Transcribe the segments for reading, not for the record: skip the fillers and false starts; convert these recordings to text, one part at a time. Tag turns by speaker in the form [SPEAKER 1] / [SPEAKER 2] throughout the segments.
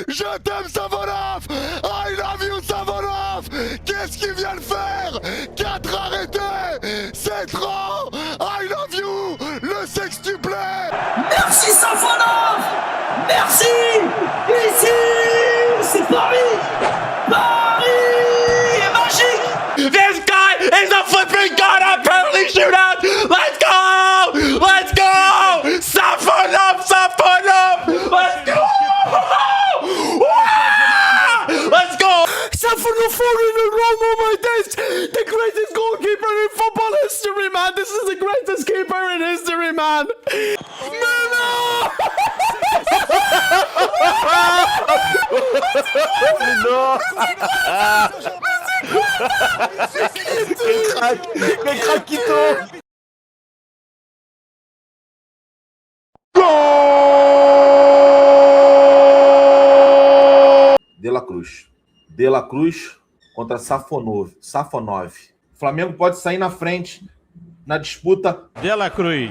[SPEAKER 1] Je t'aime Savonov. I love you Savonov. Qu'est-ce qu'il vient de faire? 4 arrêtés. C'est trop. I love you. Le sextuplé.
[SPEAKER 2] Merci Safonov. Merci. Ici, c'est Paris. Paris est magique.
[SPEAKER 3] This guy is a flipping god at penalty shootout! Let's go! Let's go! Safonov! Safonov! Let's go! Let's go!
[SPEAKER 4] Safonov falling in Rome like this! The greatest goalkeeper in football history, man! This is the greatest keeper in history, man! Mano!
[SPEAKER 1] Le craquito.
[SPEAKER 5] De La Cruz. De La Cruz contra Safonov. Flamengo pode sair na frente na disputa.
[SPEAKER 6] De La Cruz.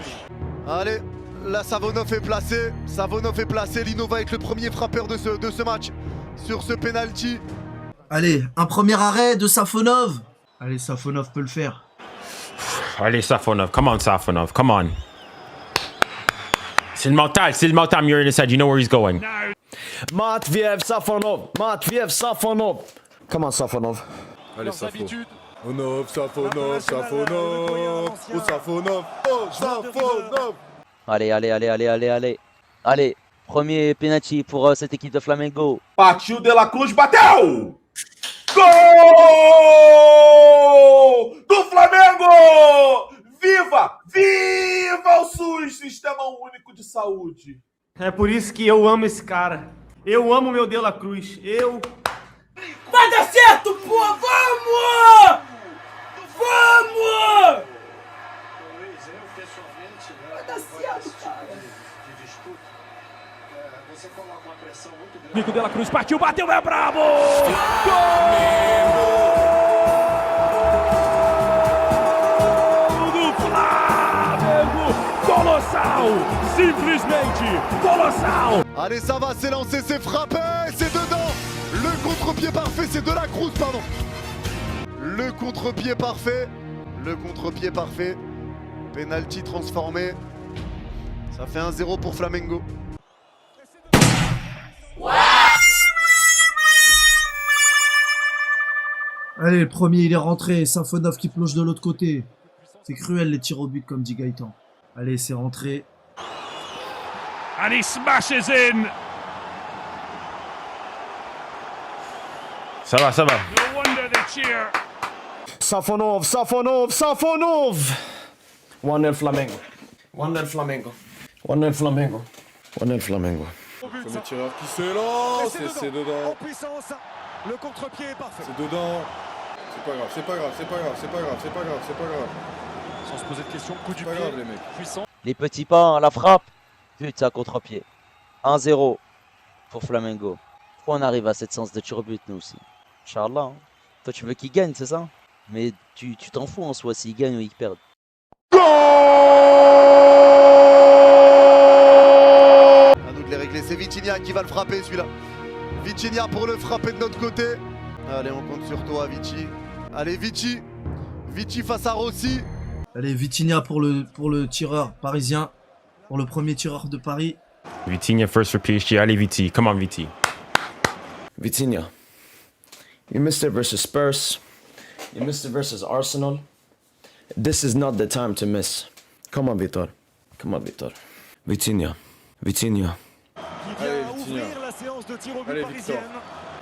[SPEAKER 1] Allez, là Savonov est placé. Savonov est placé. Lino va être le premier frappeur de ce match. Sur ce penalty.
[SPEAKER 2] Allez, un premier arrêt de Safonov. Allez, Safonov peut le faire.
[SPEAKER 3] Allez, Safonov. Come on, Safonov. Come on. C'est le mental. You're in his head. You know where he's going.
[SPEAKER 4] Matviev Safonov! Matviev Safonov! Come on, Safonov.
[SPEAKER 1] Allez, Safonov, Safonov. Oh, Safonov. Oh, Safonov.
[SPEAKER 7] Allez. Allez, premier penalty pour cette équipe de Flamengo.
[SPEAKER 5] Partiu De La Cruz, bateu! Gol do Flamengo! Viva! Viva o SUS, Sistema Único de Saúde!
[SPEAKER 6] É por isso que eu amo esse cara. Eu amo meu De La Cruz.
[SPEAKER 2] Vai dar certo, pô! Vamos! Vamos! Vai dar certo, cara.
[SPEAKER 6] Nico De La Cruz partiu, bateu, é brabo! Gol do Flamengo! Colossal! Simplesmente colossal!
[SPEAKER 1] Allez, ça va s'élancer, c'est frappé, c'est dedans. Le contre-pied parfait, c'est De La Cruz, pardon. Le contre-pied parfait. Penalty transformé. Ça fait 1-0 pour Flamengo.
[SPEAKER 2] Allez, le premier, il est rentré. Safonov qui plonge de l'autre côté. C'est cruel les tirs au but, comme dit Gaëtan. Allez, c'est rentré.
[SPEAKER 6] And he smashes in.
[SPEAKER 3] Ça va.
[SPEAKER 6] No wonder the cheer.
[SPEAKER 4] Safonov! 1-0 Flamengo. 1-0 Flamengo.
[SPEAKER 1] Premier tireur qui s'élance et c'est dedans.
[SPEAKER 8] En puissance, le contre-pied est parfait.
[SPEAKER 1] C'est dedans. C'est pas grave.
[SPEAKER 8] Sans se poser de questions, coup du
[SPEAKER 1] Pas
[SPEAKER 8] pied.
[SPEAKER 1] grave les mecs.
[SPEAKER 8] Puissant.
[SPEAKER 7] Les petits pas, la frappe. Putain, contre-pied. 1-0 pour Flamengo. Pourquoi on arrive à cette séance de tir au but, nous aussi? Inch'Allah. Hein. Toi, tu veux qu'ils gagnent, c'est ça? Mais tu t'en fous en soi s'ils gagnent ou ils perdent.
[SPEAKER 1] À nous de les régler, c'est Vitinha qui va le frapper celui-là. Vitinha pour le frapper de notre côté. Allez, on compte sur toi, Vici. Allez, Vici face à Rossi.
[SPEAKER 2] Allez, Vitinha pour le tireur parisien. Pour le premier tireur de Paris.
[SPEAKER 3] Vitinha first for PSG. Allez, Viti. Come on, Viti.
[SPEAKER 4] Vitinha. You missed it versus Spurs. You missed it versus Arsenal. This is not the time to miss. Come on, Vitor. Vitinha.
[SPEAKER 8] Qui vient ouvrir la séance de tir au but parisienne.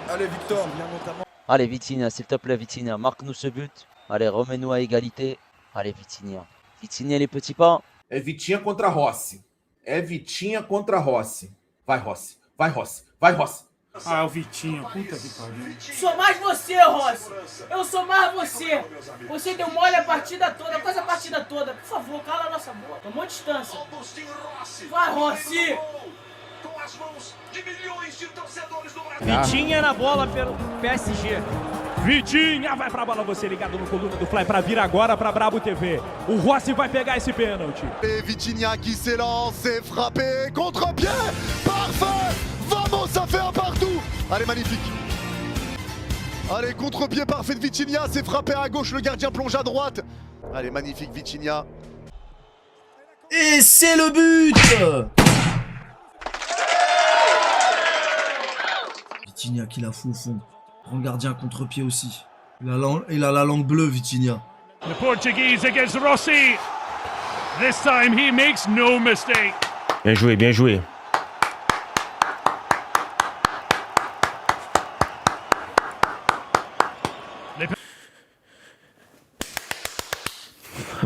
[SPEAKER 1] Allez, Victor.
[SPEAKER 8] Il y a notamment
[SPEAKER 7] Allez, Vitinha, s'il te plaît, Vitinha. Marque-nous ce but. Allez, remets-nous à égalité. Allez, Vitinha. Vitinha, les petits pas.
[SPEAKER 5] É Vitinha contra Rossi. Vai, Rossi.
[SPEAKER 6] Ah, o Vitinho. Puta que pariu.
[SPEAKER 9] Sou mais você, Rossi. Eu sou mais você. Você deu mole a partida toda, quase a partida toda. Por favor, cala a nossa boca. Tomou distância. Vai, Rossi.
[SPEAKER 6] Vitinha na bola pelo PSG. Vitinha vai pra bola, você ligado no Coluna do Fly pra vir agora pra Brabo TV. O Rossi vai pegar esse pênalti.
[SPEAKER 1] Et Vitinha qui s'élance, c'est frappé, contre-pied, parfait. Vamos, ça fait un partout. Allez, magnifique. Allez, contre-pied parfait de Vitinha. C'est frappé à gauche, le gardien plonge à droite. Allez, magnifique Vitinha.
[SPEAKER 2] Et c'est le but. Vitinha qui la fout au fond. Grand gardien contre-pied aussi. Il a la langue bleue, Vitinha.
[SPEAKER 6] The Portuguese against Rossi. This time he makes no mistake.
[SPEAKER 3] Bien joué, bien joué.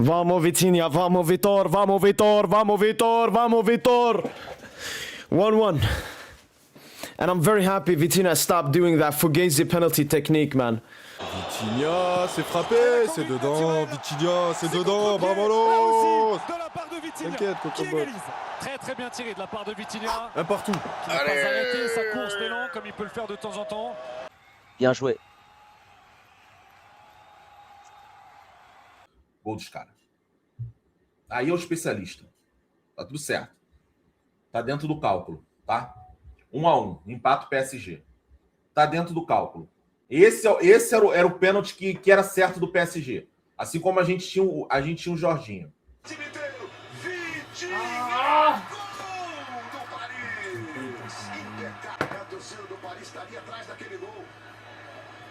[SPEAKER 4] Vamos Vitinha, vamos Vitor, vamos Vitor, vamos Vitor, vamos Vitor. 1-1. And I'm very happy Vitinha stopped doing that Fugazi penalty technique, man.
[SPEAKER 8] Vitinha, c'est frappé, c'est dedans. Vitinha, c'est dedans. Bravo.
[SPEAKER 10] De la part de Vitinha.
[SPEAKER 8] T'inquiète,
[SPEAKER 10] Qui égalise. Très bien tiré de la part de Vitinha.
[SPEAKER 8] Un partout.
[SPEAKER 10] Qui n'a pas arrêté sa course d'élan comme il peut le faire de temps en temps.
[SPEAKER 7] Bien joué.
[SPEAKER 5] Gol dos caras. Aí é o especialista. Tá tudo certo. Tá dentro do cálculo, tá? 1-1. Empate o PSG. Tá dentro do cálculo. Esse era o pênalti que era certo do PSG. Assim como a gente tinha o Jorginho.
[SPEAKER 11] A torcida do Paris estaria atrás daquele gol.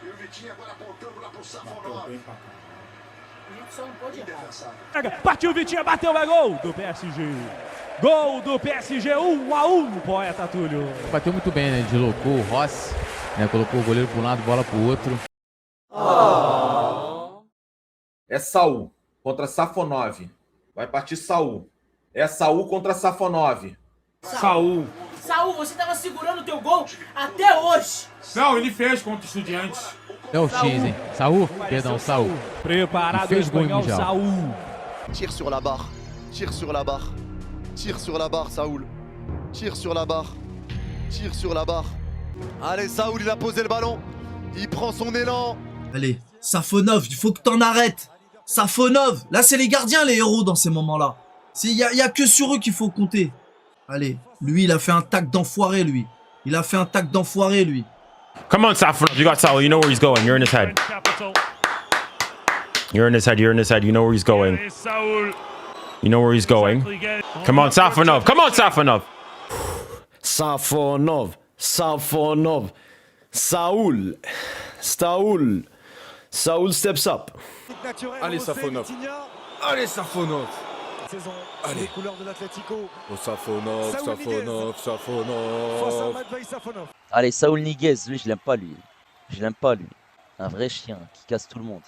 [SPEAKER 11] E o Vitinha agora apontando lá pro Safonov.
[SPEAKER 9] Só não pode errar.
[SPEAKER 6] Partiu Vitinha, bateu, é gol do PSG. Gol do PSG, 1-1, poeta Túlio.
[SPEAKER 12] Bateu muito bem, né? Deslocou o Rossi, né? Colocou o goleiro para um lado, bola para o outro.
[SPEAKER 5] É Saul contra Safonov. Vai partir Saul. É Saul contra Safonov.
[SPEAKER 6] Saul.
[SPEAKER 9] Saul, você tava segurando o teu gol até hoje.
[SPEAKER 6] Não, ele fez contra o Estudiantes.
[SPEAKER 12] É o X, hein? Saul? Perdão, Saul.
[SPEAKER 6] Preparado o espanhol, Saul.
[SPEAKER 1] Tire sur la barre. Tire sur la barre. Tire sur la barre, Saoul. Tire sur la barre. Tire sur la barre. Allez, Saoul, il a posé le ballon. Il prend son élan.
[SPEAKER 2] Allez, Safonov, il faut que t'en arrêtes. Safonov, là c'est les gardiens les héros dans ces moments-là. Il y a que sur eux qu'il faut compter. Allez, lui il a fait un tac d'enfoiré lui. Il a fait un tac d'enfoiré lui.
[SPEAKER 3] Come on, Safonov. You got Saul. You know where he's going. You're in his head. You're in his head. You're in his head. You know where he's going. You know where he's going. Come on, Safonov. Come on, Safonov.
[SPEAKER 4] Safonov, Safonov, Saoul, Saoul, Saoul steps up.
[SPEAKER 8] Allez, Safonov. Allez, Safonov.
[SPEAKER 10] Allez. Les couleurs de l'Atlético.
[SPEAKER 8] Oh, Safonov, Safonov, Safonov.
[SPEAKER 7] Allez, Saúl Ñíguez, lui, je l'aime pas, lui. Je l'aime pas, lui. Un vrai chien qui casse tout le monde.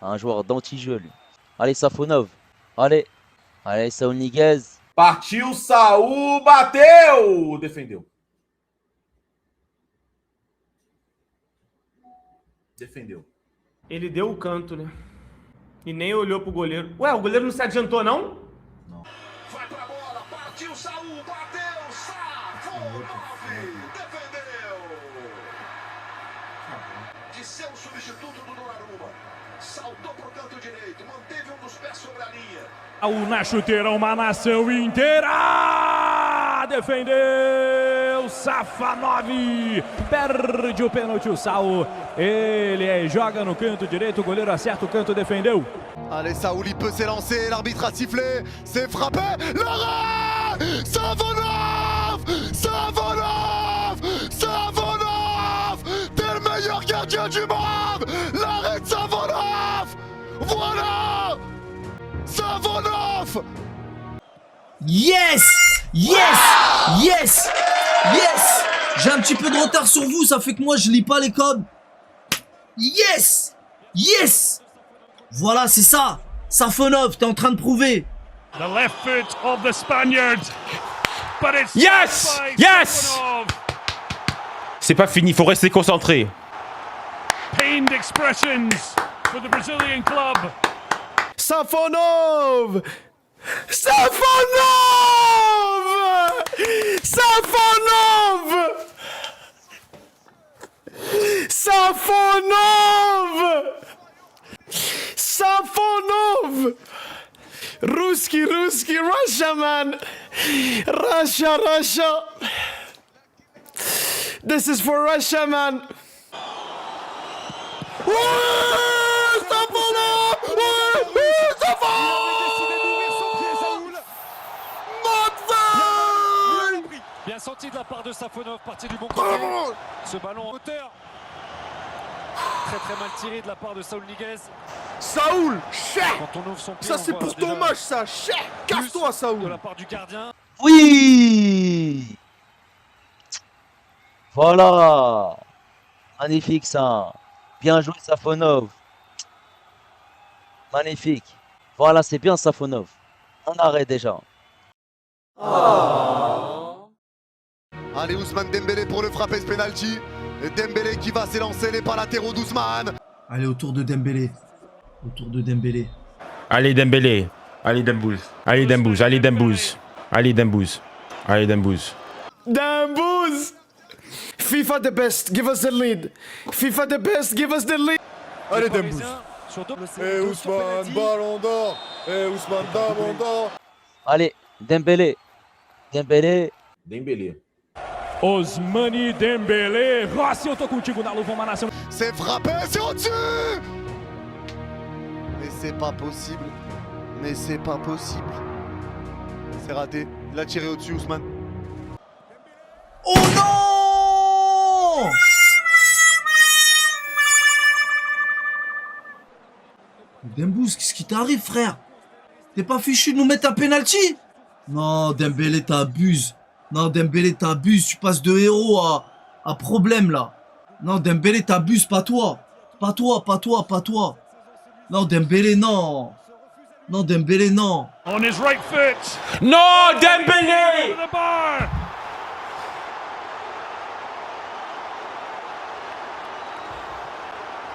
[SPEAKER 7] Un joueur d'anti-jeu, lui. Allez, Safonov. Allez. Allez, Saúl Ñíguez.
[SPEAKER 5] Partiu Saul, bateu! Defendeu. Defendeu.
[SPEAKER 6] Ele deu o canto, né? E nem olhou pro goleiro. Ué, o goleiro não se adiantou, não?
[SPEAKER 11] Não. Vai pra bola, partiu Saul, bateu, Safonov, defendeu. De ser o substituto do Donnarumma, saltou pro canto direito, manteve um dos pés sobre a linha.
[SPEAKER 6] O na chuteira, uma nação inteira! Defendeu! Safonov! Perde o pênalti, o Saul. Ele joga no canto direito, o goleiro acerta o canto, defendeu.
[SPEAKER 1] Allez, Saoul, il peut s'élancer, l'arbitre a sifflé, c'est frappé, l'arrêt! Safonov! Safonov! Safonov! T'es le meilleur gardien du monde! L'arrêt de Safonov! Voilà! Safonov!
[SPEAKER 2] Yes! Yes! Yes! Yes! J'ai un petit peu de retard sur vous, ça fait que moi je lis pas les codes. Yes! Yes! Voilà, c'est ça! Safonov, t'es en train de prouver!
[SPEAKER 6] The left foot of the Spaniard. But it's
[SPEAKER 3] Yes! Yes! C'est pas fini, faut rester concentré.
[SPEAKER 6] Pained expressions for the Brazilian club.
[SPEAKER 4] Safonov! Safonov! Safonov! Safonov! Safonov! Ruski, Russia, man! Russia! This is for Russia, man.
[SPEAKER 10] Bien senti de la part de Safonov, parti du bon côté. Ce ballon en hauteur. Très mal tiré de la part de Saúl Ñíguez.
[SPEAKER 8] Saoul, chais.
[SPEAKER 10] Quand on ouvre son pied,
[SPEAKER 8] Ça
[SPEAKER 10] on
[SPEAKER 8] c'est
[SPEAKER 10] voit
[SPEAKER 8] pour
[SPEAKER 10] déjà
[SPEAKER 8] ton match, ça. Chais. Casse-toi,
[SPEAKER 10] de
[SPEAKER 8] Saoul.
[SPEAKER 10] la part du gardien.
[SPEAKER 7] Oui! Voilà! Magnifique ça! Bien joué Safonov! Magnifique! Voilà, c'est bien Safonov. On arrête déjà.
[SPEAKER 1] Allez, Ousmane Dembélé pour le frapper ce penalty. Et Dembélé qui va s'élancer, les pas latéraux d'Ousmane.
[SPEAKER 2] Allez, autour de Dembélé. Autour de Dembélé.
[SPEAKER 3] Allez Dembélé. Allez Dembouz. Allez Dembouz. Allez Dembouz. Allez Dembouz. Allez Dembouz.
[SPEAKER 4] Dembouz! FIFA the best, give us the lead. FIFA the best, give us the lead.
[SPEAKER 8] Allez, Dembouz.
[SPEAKER 10] Sur double,
[SPEAKER 8] Eh Ousmane, ballon d'or. Eh Ousmane, ballon d'or.
[SPEAKER 7] Allez, Dembélé. Dembélé.
[SPEAKER 5] Dembélé.
[SPEAKER 6] Ousmane Dembélé. Rossi, eu tô contigo na luva, uma nação.
[SPEAKER 1] C'est frappé, c'est au-dessus. Mais c'est pas possible. Mais c'est pas possible. C'est raté. Il a tiré au-dessus, Ousmane.
[SPEAKER 2] Oh non! Dembouz, qu'est-ce qui t'arrive, frère? T'es pas fichu de nous mettre un penalty? Non, Dembélé, t'abuses. Non, Dembélé, t'abuses. Tu passes de héros à problème, là. Non, Dembélé, t'abuses, pas toi. Pas toi, pas toi, pas toi. Non, Dembélé, non. Non, Dembélé, non.
[SPEAKER 6] On his right foot.
[SPEAKER 3] No, Dembélé!
[SPEAKER 6] The bar.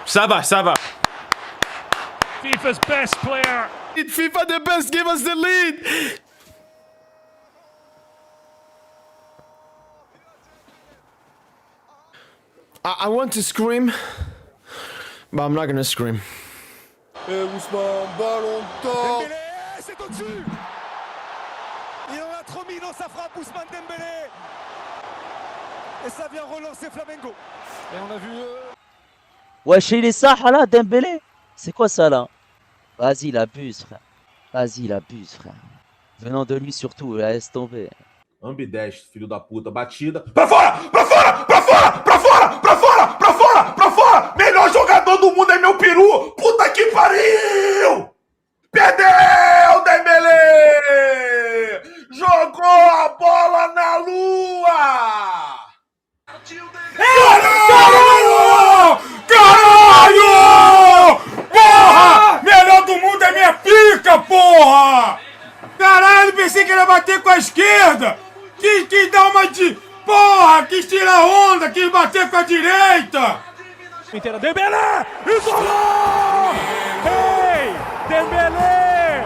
[SPEAKER 3] Ça va, ça va.
[SPEAKER 6] FIFA's best player.
[SPEAKER 4] FIFA the best, give us the lead. I want to scream, but I'm not gonna scream.
[SPEAKER 8] Eh Ousmane, ballon d'or.
[SPEAKER 10] Dembélé, c'est au-dessus. Il en a trop mis dans sa frappe, Ousmane Dembélé. Et ça vient relancer Flamengo. Et on a vu...
[SPEAKER 7] Wesh, il est ça, là, Dembélé? C'est quoi ça, là? Vas-y, il abuse, frère. Vas-y, il abuse, frère. Venant de lui, surtout, laisse tomber.
[SPEAKER 5] Ambidestro, filho da puta. Batida. Pra fora! Pra fora! Pra fora! Pra fora! Pra fora! Pra fora! Pra fora! Melhor jogador do mundo é meu peru! Puta que pariu! Perdeu, Dembélé! Jogou a bola na lua!
[SPEAKER 3] Caralho! Caralho! Porra! Melhor do mundo é minha pica, porra! Caralho, pensei que ele ia bater com a esquerda! Quis dar uma de... Porra! Quis tirar onda! Quis bater com a direita!
[SPEAKER 6] Inteira, Dembélé! Isolou! Ei! Dembélé!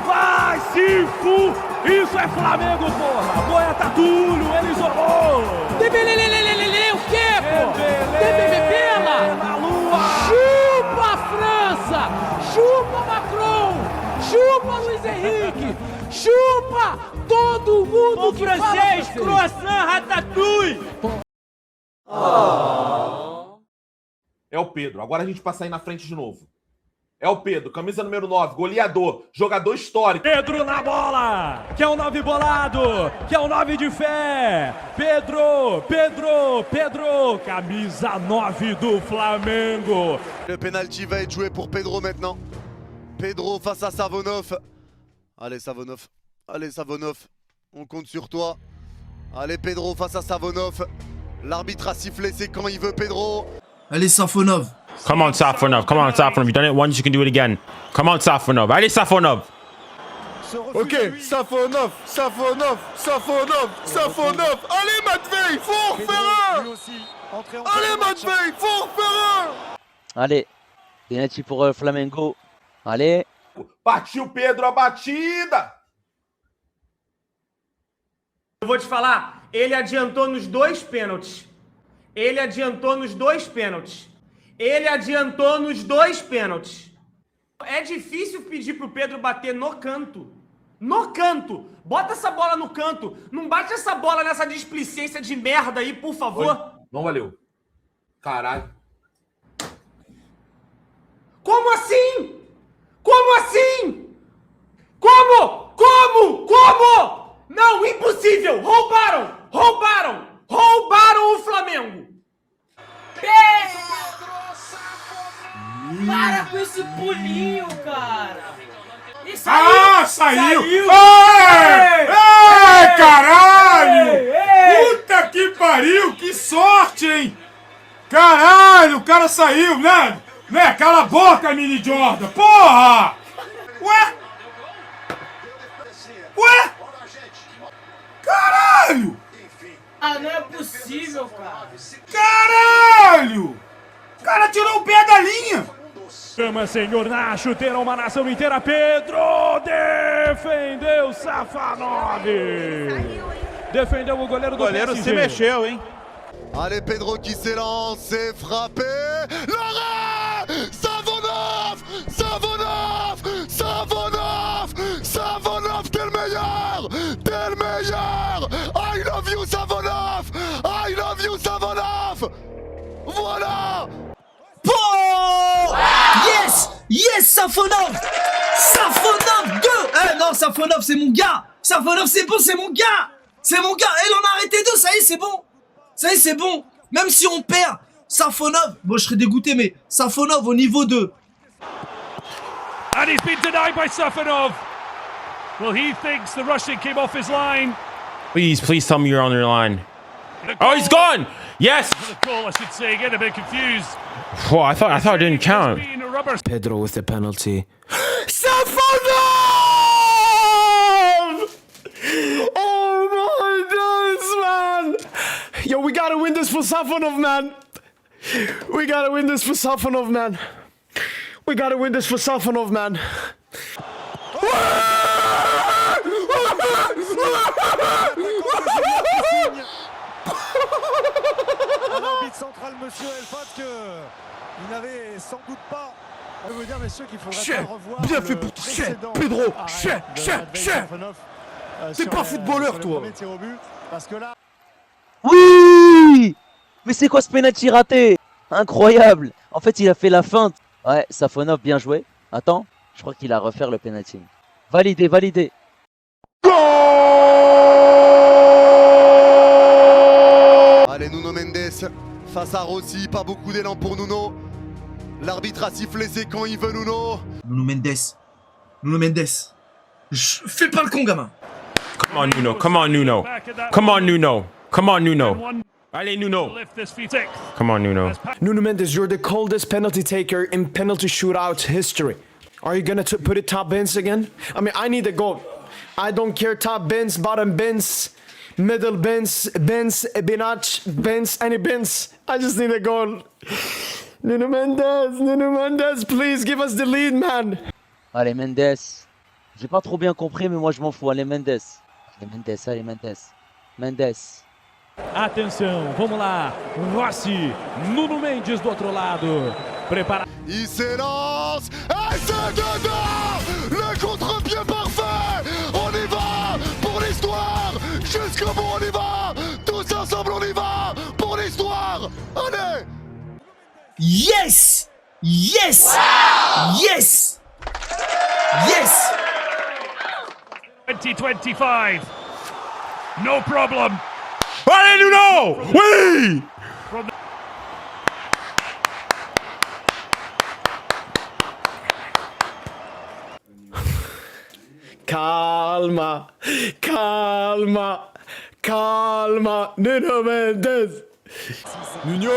[SPEAKER 6] Vai se fu! Isso é Flamengo, porra! Boia Tatulho, ele isolou!
[SPEAKER 9] Dembélé, o quê, pô? Dembélé pela!
[SPEAKER 6] Na lua!
[SPEAKER 9] Chupa a França! Chupa Macron! Chupa Luiz Henrique! Chupa todo mundo que francês, croissant, ratatouille!
[SPEAKER 5] É o Pedro. Agora a gente passa aí na frente de novo. É o Pedro, camisa número 9, goleador, jogador histórico.
[SPEAKER 6] Pedro na bola, que é um 9 bolado, que é um 9 de fé. Pedro, camisa 9 do Flamengo.
[SPEAKER 1] Le penalty va être joué pour Pedro maintenant. Pedro face à Savonov. Allez Savonov, on compte sur toi. Allez Pedro face à Savonov. L'arbitre a sifflé, c'est quand il veut Pedro.
[SPEAKER 2] Allez, Safonov.
[SPEAKER 3] Come on, Safonov. Come on, Safonov. You've done it once, you can do it again. Come on, Safonov. Allez, Safonov.
[SPEAKER 8] Ok, Safonov. Allez, Matvei, faut en refaire un. Allez, Matvei, faut en refaire un.
[SPEAKER 7] Allez, penalty pour Flamengo. Allez.
[SPEAKER 5] Partiu Pedro a batida.
[SPEAKER 9] Eu vou te falar, ele adiantou nos dois pênaltis. É difícil pedir pro Pedro bater no canto. No canto. Bota essa bola no canto. Não bate essa bola nessa displicência de merda aí, por favor.
[SPEAKER 5] Não valeu. Caralho.
[SPEAKER 3] Como assim? Como assim? Como? Como? Como? Não, impossível! Roubaram! Roubaram! Roubaram o Flamengo!
[SPEAKER 9] Para com esse pulinho, cara! E
[SPEAKER 3] Saiu!
[SPEAKER 9] Saiu!
[SPEAKER 3] Ei, caralho! Puta que pariu! Que sorte, hein? Caralho, o cara saiu, né? Né? Cala a boca, Mini Jordan! Porra! Ué? Ué? Caralho!
[SPEAKER 9] Ah, não é possível, cara!
[SPEAKER 3] Caralho! O cara tirou o pé da linha!
[SPEAKER 6] Chama, senhor, na chuteira, uma nação inteira. Pedro defendeu Safanov. Defendeu o goleiro do PSG.
[SPEAKER 8] O goleiro se mexeu, hein?
[SPEAKER 1] Allez, Pedro qui s'élance, c'est frappé. L'arrêt! Savonov! Savonov! Savonov! Savonov, t'es le meilleur! T'es le meilleur! I love you, Savonov! I love you, Savonov! Voilà!
[SPEAKER 2] Oh yes! Yes, Safonov! Safonov 2! Eh non, Safonov, c'est mon gars! Safonov, c'est bon, c'est mon gars! C'est mon gars! Eh, il en a arrêté 2, ça y est, c'est bon! Ça y est, c'est bon! Même si on perd, Safonov, bon, je serais dégoûté, mais Safonov au niveau 2.
[SPEAKER 6] And he's been denied by Safanov. Well, he thinks the Russian came off his line.
[SPEAKER 13] Please tell me you're on your line. Oh, he's gone! Yes!
[SPEAKER 6] For the goal, I should say, getting a bit confused.
[SPEAKER 13] Whoa, I thought it didn't count.
[SPEAKER 6] Being a rubber.
[SPEAKER 4] Pedro with the penalty.
[SPEAKER 8] Safonov! Oh my goodness, man! Yo, we gotta win this for Safonov, man! We gotta win this for Safonov, man! We gotta win this for Safonov, man!
[SPEAKER 10] L'arbitre central, monsieur Elfat, que il n'avait sans doute pas. Je veux dire, messieurs, qu'il faudrait revoir.
[SPEAKER 8] Bien fait pour Pedro! T'es pas footballeur, toi!
[SPEAKER 10] Parce que là.
[SPEAKER 7] Oui! Mais c'est quoi ce penalty raté? Incroyable! En fait, il a fait la feinte. Ouais, Safonov, bien joué. Attends, je crois qu'il a refaire le penalty. Validé, validé.
[SPEAKER 1] Allez, Nuno Mendes face à Rossi, pas beaucoup d'élan pour Nuno. L'arbitre a sifflé, c'est quand il veut, Nuno.
[SPEAKER 2] Nuno Mendes. Nuno Mendes. Fais pas le con, gamin.
[SPEAKER 13] Come on, Nuno. Come on, Nuno. Come on, Nuno. Come on, Nuno. Allez, Nuno. Come on, Nuno.
[SPEAKER 8] Nuno Mendes, you're the coldest penalty taker in penalty shootout history. Are you gonna put it top bins again? I mean, I need a goal. I don't care top bins, bottom bins, middle bins, binach, bins, any bins. I just need a goal. Nuno Mendes, please give us the lead, man.
[SPEAKER 7] Allez, Mendes. J'ai pas trop bien compris, mais moi je m'en fous. Allez, Mendes. Allez, Mendes, allez, Mendes. Mendes.
[SPEAKER 6] Atenção, vamos lá. Rossi, Nuno Mendes do outro lado. Prepara.
[SPEAKER 1] Il s'élance et c'est dedans. Le contre-pied parfait. On y va pour l'histoire. Jusqu'au bout, on y va. Tous ensemble, on y va pour l'histoire. Allez.
[SPEAKER 2] Yes! Yes! Wow! Yes! Yes!
[SPEAKER 6] 2025. No problem.
[SPEAKER 13] Allez, Nuno! Oui!
[SPEAKER 8] Calma, calma, calma, Nuno Mendes.
[SPEAKER 10] Nuno!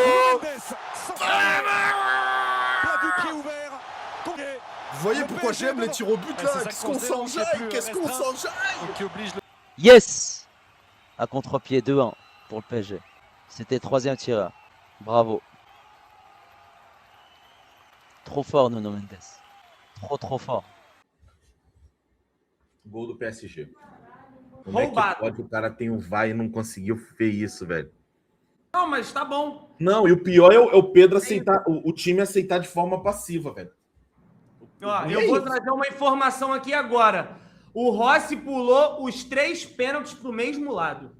[SPEAKER 8] Vous voyez pourquoi j'aime les tirs au but là? Qu'est-ce qu'on s'enjaille? Qu'est-ce qu'on s'enjaille?
[SPEAKER 7] Yes! À contre-pied 2-1 pour le PSG. C'était troisième tireur. Bravo. Trop fort, Nuno Mendes. Trop fort.
[SPEAKER 5] Gol do PSG. Como é que pode o cara tem um vai e não conseguiu ver isso, velho?
[SPEAKER 3] Não, mas tá bom.
[SPEAKER 5] Não, e o pior é o Pedro aceitar, o time aceitar de forma passiva, velho.
[SPEAKER 3] Ó, eu vou trazer uma informação aqui agora. O Rossi pulou os 3 pênaltis pro mesmo lado.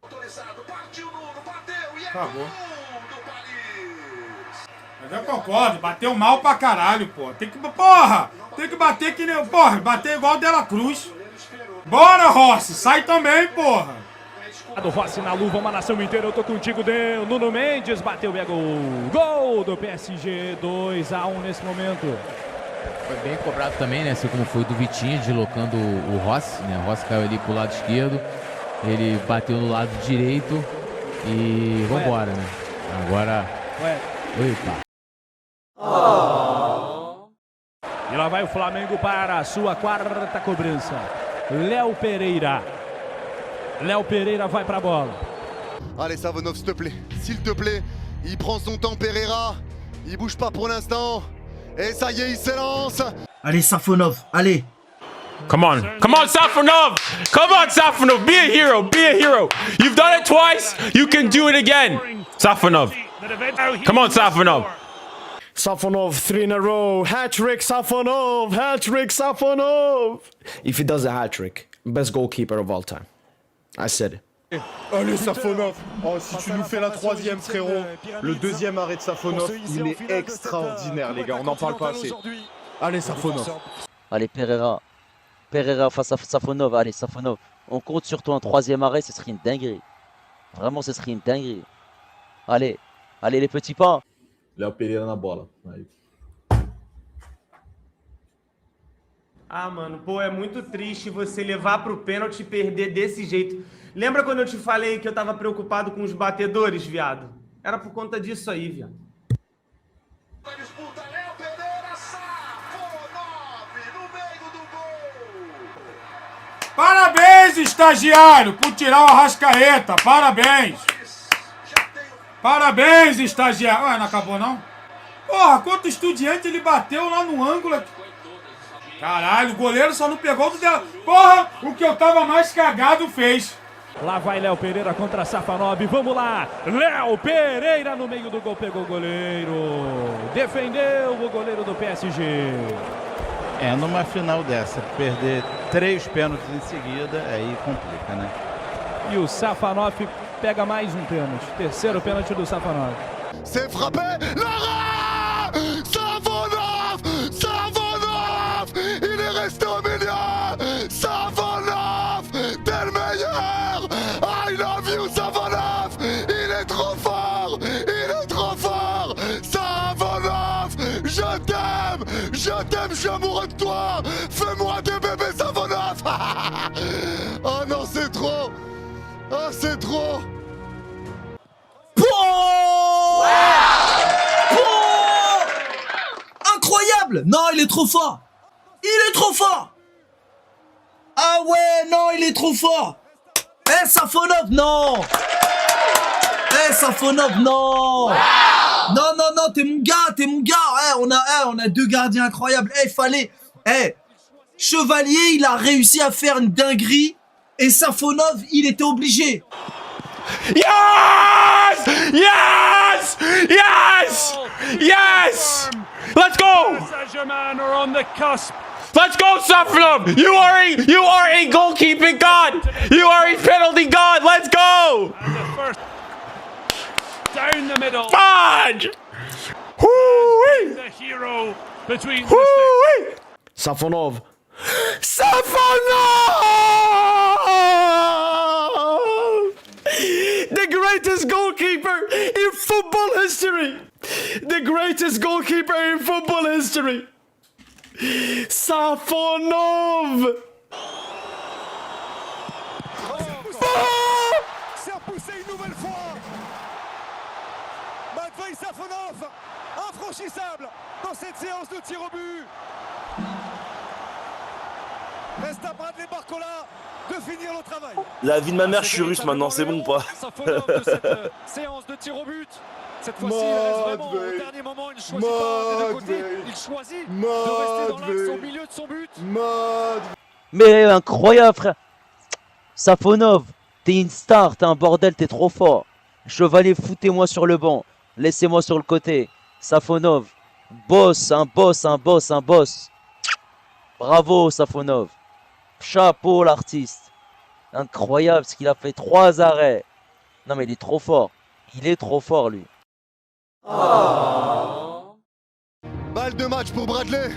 [SPEAKER 11] Autorizado, partiu Nuno, bateu e é
[SPEAKER 8] Acabou.
[SPEAKER 11] gol!
[SPEAKER 3] Eu concordo, bateu mal pra caralho, pô. Tem que bater que nem... Porra, bater igual o De La Cruz. Bora, Rossi, sai também, porra.
[SPEAKER 6] Do Rossi na luva, uma nação inteira, eu tô contigo, deu. Nuno Mendes bateu e é gol. Gol do PSG, 2-1 nesse momento.
[SPEAKER 12] Foi bem cobrado também, né? Assim como foi do Vitinho, deslocando o Rossi, né? O Rossi caiu ali pro lado esquerdo, ele bateu no lado direito e vambora, né? Agora... Eita.
[SPEAKER 6] E lá vai o Flamengo para a sua quarta cobrança. Léo Pereira. Léo Pereira vai para a bola.
[SPEAKER 1] Allez Savonov, s'il te plaît, il prend son temps Pereira, il bouge pas pour l'instant, et ça y est, il s'élance.
[SPEAKER 2] Allez, Safonov, allez.
[SPEAKER 13] Come on. Come on, Safonov. Come on, Safonov. Be a hero. Be a hero. You've done it twice. You can do it again. Safonov. Come on, Safonov.
[SPEAKER 8] Safonov, 3 in a row. Hat-trick, Safonov. Hat-trick, Safonov. If he does a hat-trick, best goalkeeper of all time. I said it.
[SPEAKER 10] Allez, Safonov. Oh, si tu nous fais la troisième, frérot. Le deuxième arrêt de Safonov, il est extraordinaire, les gars. On n'en parle pas assez. Allez, Safonov.
[SPEAKER 7] Allez, Pereira. Pereira face à Safonov. Allez, Safonov. On compte sur toi en troisième arrêt, ce serait une dinguerie. Vraiment, ce serait une dinguerie. Allez, allez les petits pas.
[SPEAKER 5] Léo Pereira na bola. Aí.
[SPEAKER 14] Ah, mano, pô, é muito triste você levar pro pênalti e perder desse jeito. Lembra quando eu te falei que eu tava preocupado com os batedores, viado? Era por conta disso aí, viado.
[SPEAKER 11] Na disputa, Léo Pereira, Safonov no meio do gol.
[SPEAKER 3] Parabéns, estagiário, por tirar o Arrascaeta. Parabéns. Parabéns, estagiário. Ué, não acabou, não? Porra, quanto estudiante ele bateu lá no ângulo aqui. Caralho, o goleiro só não pegou do dela. Porra, o que eu tava mais cagado fez.
[SPEAKER 6] Lá vai Léo Pereira contra Safonov. Vamos lá. Léo Pereira no meio do gol. Pegou o goleiro. Defendeu o goleiro do PSG.
[SPEAKER 15] É, numa final dessa, perder 3 pênaltis em seguida, aí complica, né?
[SPEAKER 6] E o Safonov pega mais um pênalti. Terceiro pênalti do Safonov.
[SPEAKER 1] C'est frappé. L'arrêt. Savonov. Savonov. Il est resté au milieu. Savonov. T'es le meilleur. I love you, Savonov. Il est trop fort. Il est trop fort. Savonov. Je t'aime. Je t'aime. Je suis amoureux de toi. Fais-moi des bébés, Savonov. Oh non, c'est trop. Oh, c'est trop.
[SPEAKER 2] Incroyable! Non, il est trop fort! Il est trop fort! Ah ouais, non, il est trop fort! Eh, Safonov, non! Eh, Safonov, non! Non, non, non, t'es mon gars, t'es mon gars! On a 2 gardiens incroyables. Eh, fallait... Eh, Chevalier, il a réussi à faire une dinguerie et Safonov, il était obligé.
[SPEAKER 13] Yes! Yes! Yes! Yes! Let's go!
[SPEAKER 6] Saint-Germain are on the cusp.
[SPEAKER 13] Let's go, Safonov! You are a goalkeeping god! You are a penalty god! Let's go!
[SPEAKER 6] And the first down the middle.
[SPEAKER 13] Fudge! Woo-wee!
[SPEAKER 6] The hero between
[SPEAKER 13] Woo-wee!
[SPEAKER 8] Safonov.
[SPEAKER 13] Safonov!
[SPEAKER 8] The greatest goalkeeper in football history. The greatest goalkeeper in football history. Safonov.
[SPEAKER 10] C'est repoussé une nouvelle fois. Matvei Safonov, infranchissable dans cette séance de tir au but. Reste à Bradley Barcola de finir le travail.
[SPEAKER 16] La vie de ma mère, je suis russe maintenant, c'est bon ou pas?
[SPEAKER 10] Safonov de cette séance de tir au but. Cette fois-ci, il reste vraiment au dernier moment, il ne choisit pas des deux côtés, il choisit de rester dans l'axe au milieu de son but.
[SPEAKER 7] Mais incroyable, frère. Safonov, t'es une star, t'es un bordel, t'es trop fort. Chevalier, foutez-moi sur le banc. Laissez-moi sur le côté. Safonov, boss, un boss, un boss, un boss. Bravo, Safonov. Chapeau, l'artiste. Incroyable ce qu'il a fait. 3 arrêts. Non, mais il est trop fort. Il est trop fort, lui.
[SPEAKER 9] Oh.
[SPEAKER 1] Balle de match pour Bradley.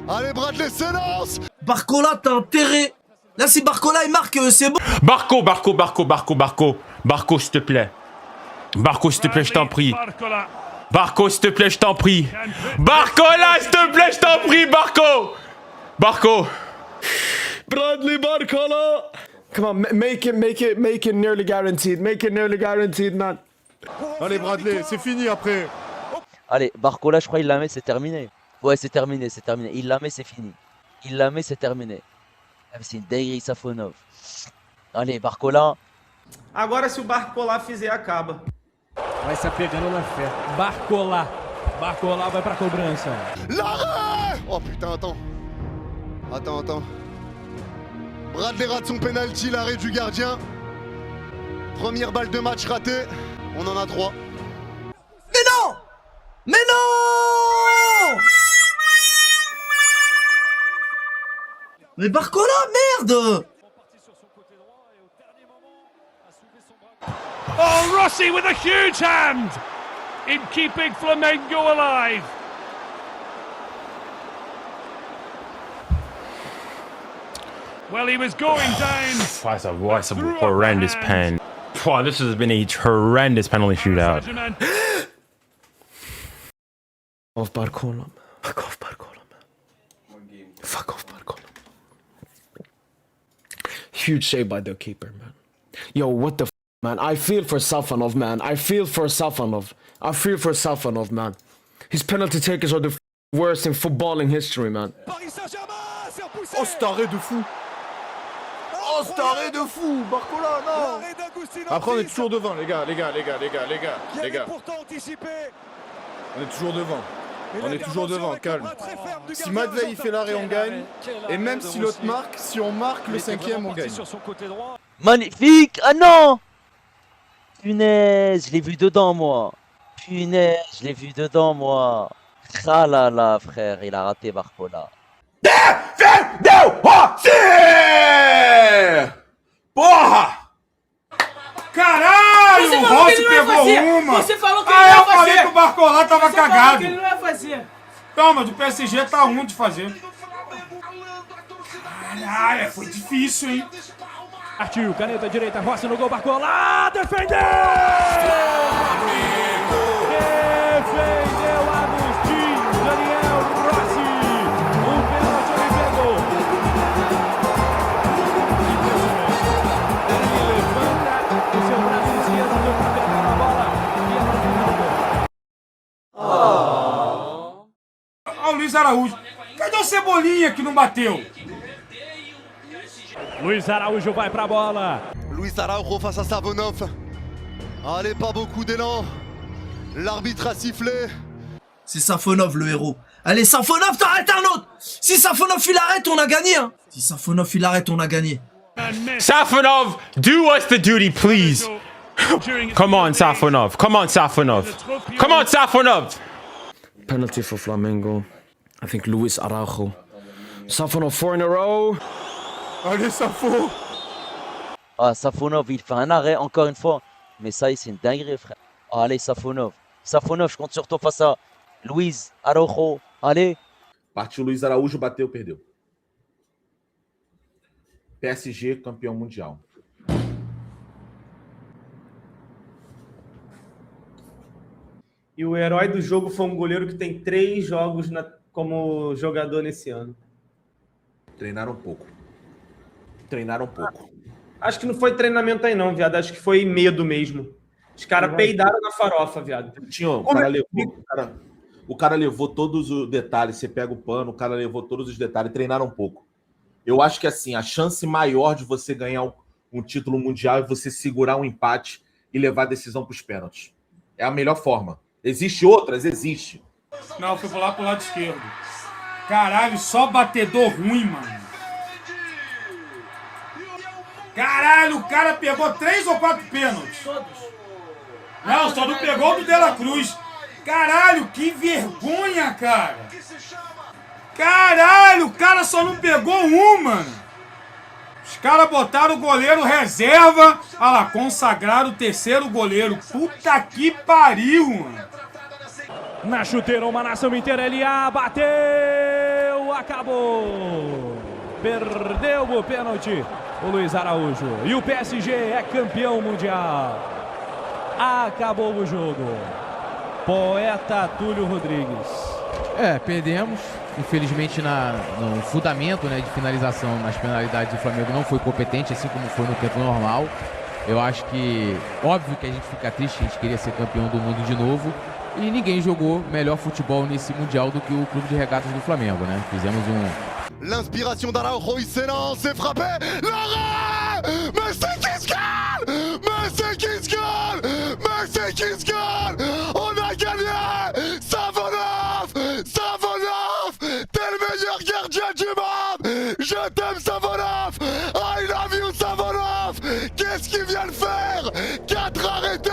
[SPEAKER 1] Allez, Bradley s'élance.
[SPEAKER 2] Barcola, t'as intérêt. Là, si Barcola il marque, c'est bon.
[SPEAKER 13] Barco, s'il te plaît. Barco, s'il te plaît, je t'en prie. Barco, s'il te plaît, je t'en prie. Barcola, s'il te plaît, je t'en prie, Barco. Barco.
[SPEAKER 8] Bradley Barcola. Come on, make it nearly guaranteed. Make it nearly guaranteed, man.
[SPEAKER 1] Allez, Bradley, c'est fini après.
[SPEAKER 7] Allez, Barcola, je crois il la met, c'est terminé. Ouais, c'est terminé, c'est terminé. Il la met, c'est fini. Il la met, c'est terminé. Ah, c'est une dinguerie, Safonov. Allez, Barcola.
[SPEAKER 14] Agora, se o Barcola fizer, acaba.
[SPEAKER 6] Vai se apegando na fé. Barcola. Barcola vai pra cobrança.
[SPEAKER 1] L'arrêt. Oh putain, attends. Attends. Bradley rate son penalty, l'arrêt du gardien. Première balle de match ratée. On en a 3.
[SPEAKER 2] Mais non! Mais non! Mais Barcola, merde!
[SPEAKER 6] Oh, Rossi with a huge hand in keeping Flamengo alive. Well, he was going down.
[SPEAKER 13] That's a horrendous pen. Wow, this has been a horrendous penalty shootout.
[SPEAKER 8] Off Barcola. Fuck off Barcola, man. Fuck off Barcola. Huge save by the keeper, man. Yo, what the f, man? I feel for Safonov, man. I feel for Safonov, man. His penalty takers are the worst in footballing history, man.
[SPEAKER 1] Oh, cet arrêt de fou. Oh, cet arrêt de fou. Barcola, non. Après, on est toujours devant, les gars. On est toujours devant. On est toujours devant, calme. Si Madvey il fait l'arrêt, on gagne. Et même si l'autre marque, si on marque le 5e, on gagne.
[SPEAKER 7] Magnifique. Ah non! Punaise, je l'ai vu dedans, moi. Ah là là, frère, il a raté Barcola.
[SPEAKER 3] Porra! Caralho, o Rossi pegou uma!
[SPEAKER 9] Você falou que
[SPEAKER 3] Ah,
[SPEAKER 9] ele não
[SPEAKER 3] eu
[SPEAKER 9] ia
[SPEAKER 3] falei
[SPEAKER 9] fazer!
[SPEAKER 3] que o Barcola tava
[SPEAKER 9] Você falou
[SPEAKER 3] cagado!
[SPEAKER 9] que ele não ia fazer!
[SPEAKER 3] Calma, do PSG tá ruim de fazer. Caralho, foi difícil, hein?
[SPEAKER 6] Partiu, caneta direita, Rossi no gol, Barcola, defendeu! Defendeu Agustin, Daniel Rossi, pênalti ele pegou. Ele levanta o seu braço esquerdo para pegar a bola e
[SPEAKER 3] Olha o Luiz Araújo. Cadê o Cebolinha que não bateu?
[SPEAKER 6] Luiz Araújo vai pra bola.
[SPEAKER 1] Luis Araujo face à Savonov. Allez, pas beaucoup d'élan. L'arbitre a sifflé.
[SPEAKER 2] C'est Safonov le héros. Allez, Safonov, t'arrêtes un autre! Si Safonov il arrête, on a gagné, hein! Si Safonov il arrête, on a gagné.
[SPEAKER 13] Safonov, do us the duty, please. Come on, Safonov.
[SPEAKER 8] Penalty for Flamengo. I think Luis Araujo. Safonov 4 in a row.
[SPEAKER 1] Allez, Safo.
[SPEAKER 7] Ah, Safonov, il fait un arrêt encore une fois. Mais ça, c'est une dinguerie, frère. Ah, allez, Safonov. Safonov, je compte sur toi face à Luiz Araujo. Allez.
[SPEAKER 5] Partiu Luiz Araújo, bateu, perdeu. PSG, campeão mundial.
[SPEAKER 14] E o herói do jogo foi um goleiro que tem 3 jogos como jogador nesse ano.
[SPEAKER 5] Treinaram pouco.
[SPEAKER 14] Acho que não foi treinamento aí não, viado. Acho que foi medo mesmo. Os caras peidaram na farofa, viado.
[SPEAKER 5] O cara levou todos os detalhes. Você pega o pano, o cara levou todos os detalhes. Treinaram pouco. Eu acho que assim, a chance maior de você ganhar um título mundial é você segurar um empate e levar a decisão para os pênaltis. É a melhor forma. Existe outras? Existe.
[SPEAKER 3] Não, foi pular pro lado esquerdo. Caralho, só batedor ruim, mano. Caralho, o cara pegou 3 ou 4 pênaltis. Não, só não pegou o do De La Cruz. Caralho, que vergonha, cara. Caralho, o cara só não pegou um, mano. Os caras botaram o goleiro reserva. Olha lá, consagraram o terceiro goleiro. Puta que pariu, mano.
[SPEAKER 6] Na chuteira, uma nação inteira, LA, bateu, acabou. Perdeu o pênalti, o Luiz Araújo. E o PSG é campeão mundial. Acabou o jogo. Poeta Túlio Rodrigues.
[SPEAKER 12] Perdemos. Infelizmente no fundamento, né, de finalização nas penalidades do Flamengo não foi competente, assim como foi no tempo normal. Eu acho que, óbvio que a gente fica triste, a gente queria ser campeão do mundo de novo. E ninguém jogou melhor futebol nesse Mundial do que o Clube de Regatas do Flamengo, né? Fizemos
[SPEAKER 1] L'inspiration d'Araujo, il s'élance, c'est frappé. L'arrêt. Mais c'est qui se gagne. Mais c'est qui se gagne. Mais c'est qui se gagne. On a gagné. Savonov. Savonov. T'es le meilleur gardien du monde. Je t'aime Savonov. I love you Savonov. Qu'est-ce qu'il vient de faire? 4 arrêtés.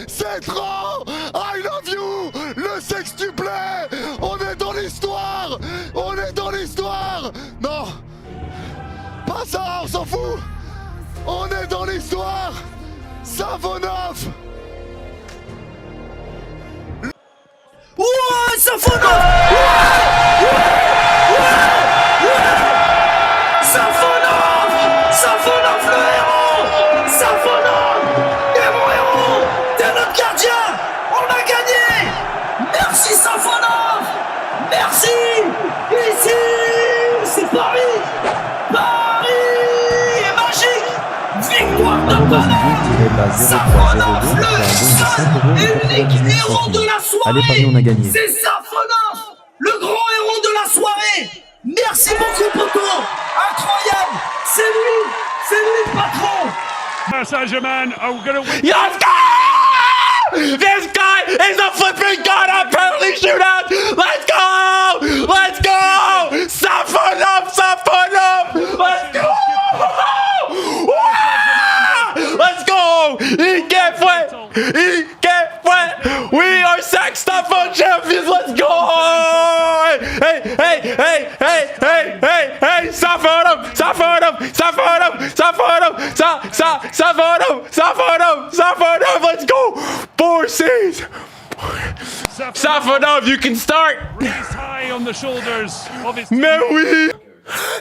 [SPEAKER 1] C'est trop. I love you. Le sextuplé. On est dans l'histoire. On est dans l'histoire. Non. Pas ça, on s'en fout. On est dans l'histoire. Savonov.
[SPEAKER 2] Ouah, Savonov. Savonov. Savonov le héros. Savonov. T'es mon héros. T'es notre gardien. On a gagné. Merci Savonov. Merci. Ici, c'est Paris. Paris est magique. Victoire de Paris. Savonov, le seul et unique héros de la soirée.
[SPEAKER 17] Allez Paris, on a gagné.
[SPEAKER 2] C'est Savonov, le grand héros de la soirée. Merci beaucoup Poto. Incroyable. C'est lui le patron.
[SPEAKER 6] Saint-Germain are gonna win.
[SPEAKER 13] Let's go! This guy is a flipping god at penalty shootout. Let's go! Let's go! Safonov, Safonov! Let's go! Let's go! Il fue! We are Saxophone champions. Let's go! Hey! Safonov! Let's go! 4 C's. Safonov, you can start.
[SPEAKER 6] Raised high on the shoulders of his.
[SPEAKER 13] Mais oui.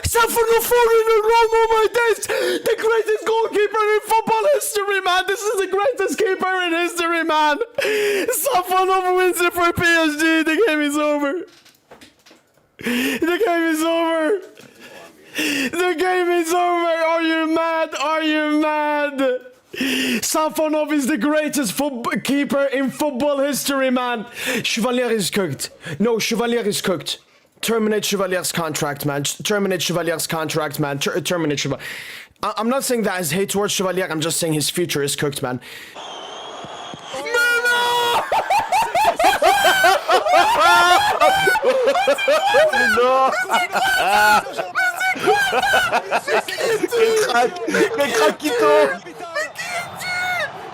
[SPEAKER 8] Safonov falling in a wrong moment. This the greatest goalkeeper in football history, man. This is the greatest keeper in history, man. Safonov wins it for PSG. The game is over. The game is over. The game is over. Are you mad? Are you mad? Safonov is the greatest keeper in football history, man. Chevalier is cooked. No, Chevalier is cooked. Terminate Chevalier's contract, man. Terminate Chevalier's contract, man. Terminate Chevalier. I'm not saying that as hate towards Chevalier. I'm just saying his future is cooked, man.
[SPEAKER 16] Non. Quel crack qui tombe.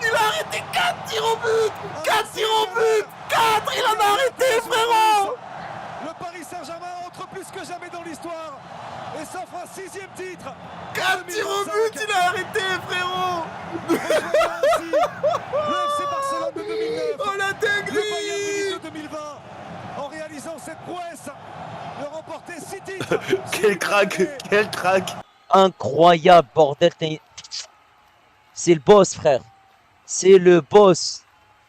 [SPEAKER 2] Il a arrêté 4 tirs au but. 4 tirs au but. 4. Il en a arrêté, frérot.
[SPEAKER 10] Le Paris Saint-Germain entre plus que jamais dans l'histoire et s'offre un 6e titre.
[SPEAKER 2] 4 tirs au but, il a arrêté, frérot.
[SPEAKER 10] Le FC Barcelone de 2009.
[SPEAKER 2] Oh la dinguerie.
[SPEAKER 10] De 2020. En réalisant cette prouesse, de remporter 6 titres.
[SPEAKER 16] Quel crack, quel crack.
[SPEAKER 7] Incroyable, bordel. C'est le boss, frère. C'est le boss.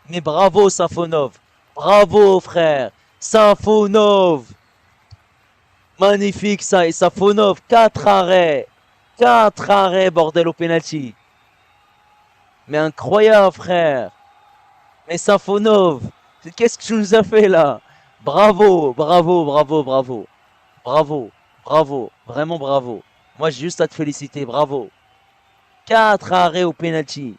[SPEAKER 7] Mais bravo, Safonov. Bravo, frère. Safonov. Magnifique, ça. Et Safonov, 4 arrêts. 4 arrêts, bordel, au penalty. Mais incroyable, frère. Mais Safonov, qu'est-ce que tu nous as fait, là? Bravo, bravo, bravo, bravo. Bravo, bravo. Vraiment bravo. Moi, j'ai juste à te féliciter. Bravo. 4 arrêts au penalty.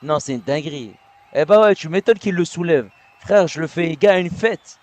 [SPEAKER 7] Non, c'est une dinguerie. Eh bah ouais, tu m'étonnes qu'il le soulève. Frère, je le fais, gars, une fête.